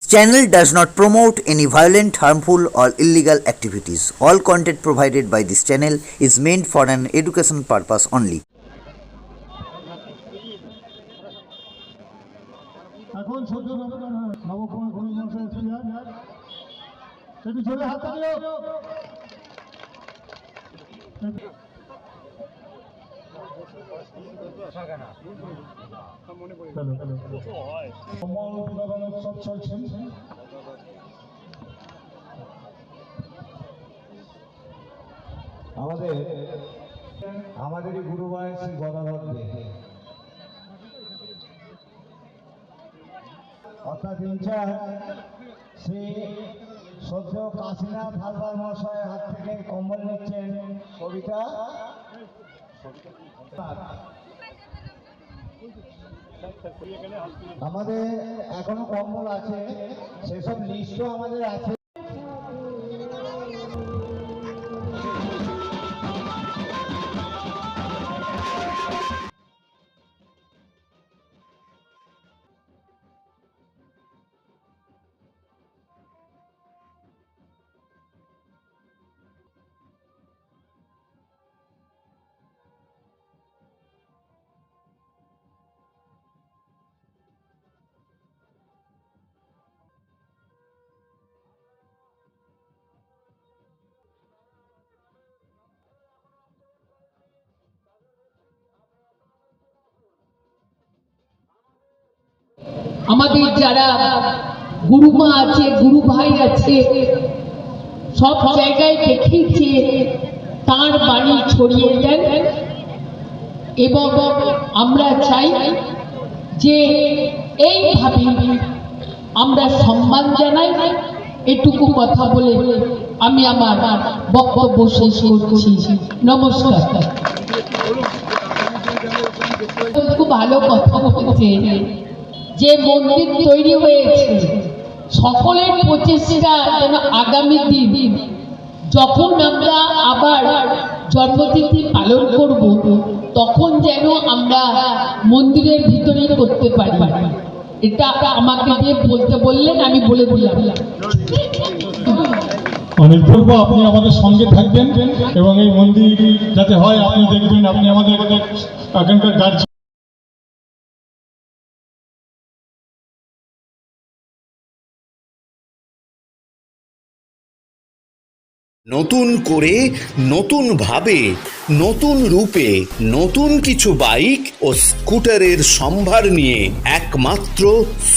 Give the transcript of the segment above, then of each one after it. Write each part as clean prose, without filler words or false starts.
Channel does not promote any violent, harmful, or illegal activities. All content provided by this channel is meant for an education purpose only. এখন সহ্য নবকুমার ঘোষ মহাশয় speaker একটু জোরে হাত তালিও কমল বিনোদন উৎসব চলছে। আমাদেরই গুরুভাই শ্রী গদাধর দে অর্থাৎ ইনচার্জ শ্রী শ্রদ্ধেয় কাশীনাথ হালদার মহাশয়ের হাত থেকে কম্বল নিচ্ছেন কবিতা। আমাদের এখনো কম্বল আছে, সেসব লিস্টও আমাদের আছে। আমাদের যারা গুরুমা আছে, গুরু ভাই আছে, সব জায়গায় দেখিয়েছে তাঁর বাণী ছড়িয়ে দেন। এবং আমরা চাই যে এইভাবে আমরা সম্মান জানাই। এটুকু কথা বলে আমি আমার বক্তব্য শেষ করছি। নমস্কার। খুব ভালো কথা বলছে যে মন্দির তৈরি হয়েছে, সকলের প্রচেষ্টা যেন আগামী দিন যখন আমরা আবার জন্মতিথি পালন করব তখন যেন আমরা মন্দিরের ভিতরেই করতে পারি। এটা আমাকে দিয়ে বলতে বললেন, আমি বলে দিলাম। অনেক বলবো আপনি আমাদের সঙ্গে থাকবেন এবং এই মন্দির যাতে হয় আপনি দেখবেন। আপনি আমাদের এখানকার গার্জিয়ান। নতুন করে, নতুন ভাবে, নতুন রূপে, নতুন কিছু বাইক ও স্কুটারের সম্ভার নিয়ে একমাত্র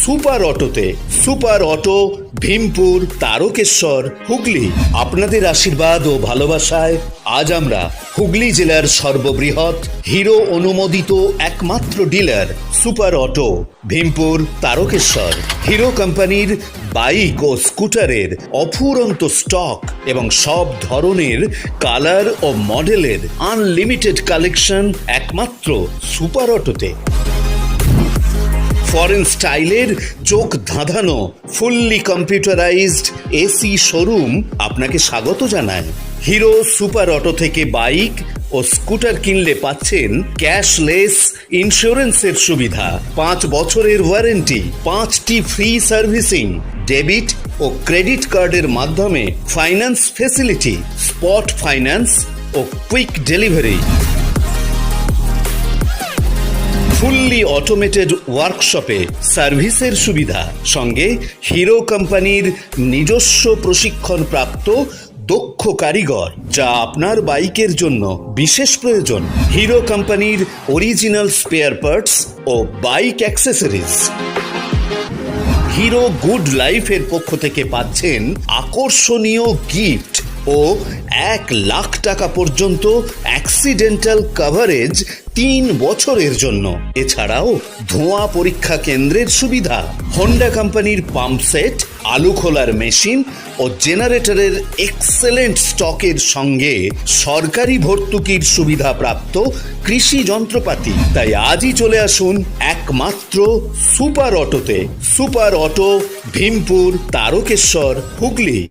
সুপার অটোতে। Super auto, Bhimpur, Tarakeswar, Hooghly. আপনাদের আশীর্বাদ ও ভালোবাসায় আজ আমরা হুগলি জেলার সর্ববৃহৎ হিরো অনুমোদিত একমাত্র dealer super auto, Bhimpur, Tarakeswar. Hero কোম্পানির বাইক ও স্কুটারের অফুরন্ত স্টক এবং সব ধরনের কালার ও মডেলের আনলিমিটেড কালেকশন একমাত্র সুপার অটোতে। ফরেন স্টাইলের চোখ ধাঁধানো ফুললি কম্পিউটারাইজড এসি শোরুম আপনাকে স্বাগত জানায়। হিরো সুপার অটো থেকে বাইক ও স্কুটার কিনলে পাচ্ছেন ক্যাশলেস ইন্স্যুরেন্সের সুবিধা, 5 বছরের ওয়ারেন্টি, 5টি ফ্রি সার্ভিসিং, ডেবিট ও ক্রেডিট কার্ডের মাধ্যমে ফাইন্যান্স ফেসিলিটি, স্পট ফাইন্যান্স ও কুইক ডেলিভারি, ফুললি অটোমেটেড ওয়ার্কশপে সার্ভিসের সুবিধা, সঙ্গে হিরো কোম্পানির নিজস্ব প্রশিক্ষণপ্রাপ্ত দক্ষ কারিগর, যা আপনার বাইকের জন্য বিশেষ প্রয়োজন। হিরো কোম্পানির অরিজিনাল স্পেয়ার পার্টস ও বাইক অ্যাক্সেসরিজ। হিরো গুড লাইফের পক্ষ থেকে পাচ্ছেন আকর্ষণীয় গিফট ও 1 লাখ টাকা পর্যন্ত অ্যাক্সিডেন্টাল কভারেজ 3 বছরের জন্য। এছাড়াও ধোঁয়া পরীক্ষা কেন্দ্রের সুবিধা, হোন্ডা কোম্পানির পাম্প সেট, আলু খোলার মেশিন ও জেনারেটরের এক্সেলেন্ট স্টকের সঙ্গে সরকারি ভর্তুকির সুবিধা প্রাপ্ত কৃষি যন্ত্রপাতি। তাই আজই চলে আসুন একমাত্র সুপার অটোতে। Super auto, Bhimpur, Tarakeswar, Hooghly.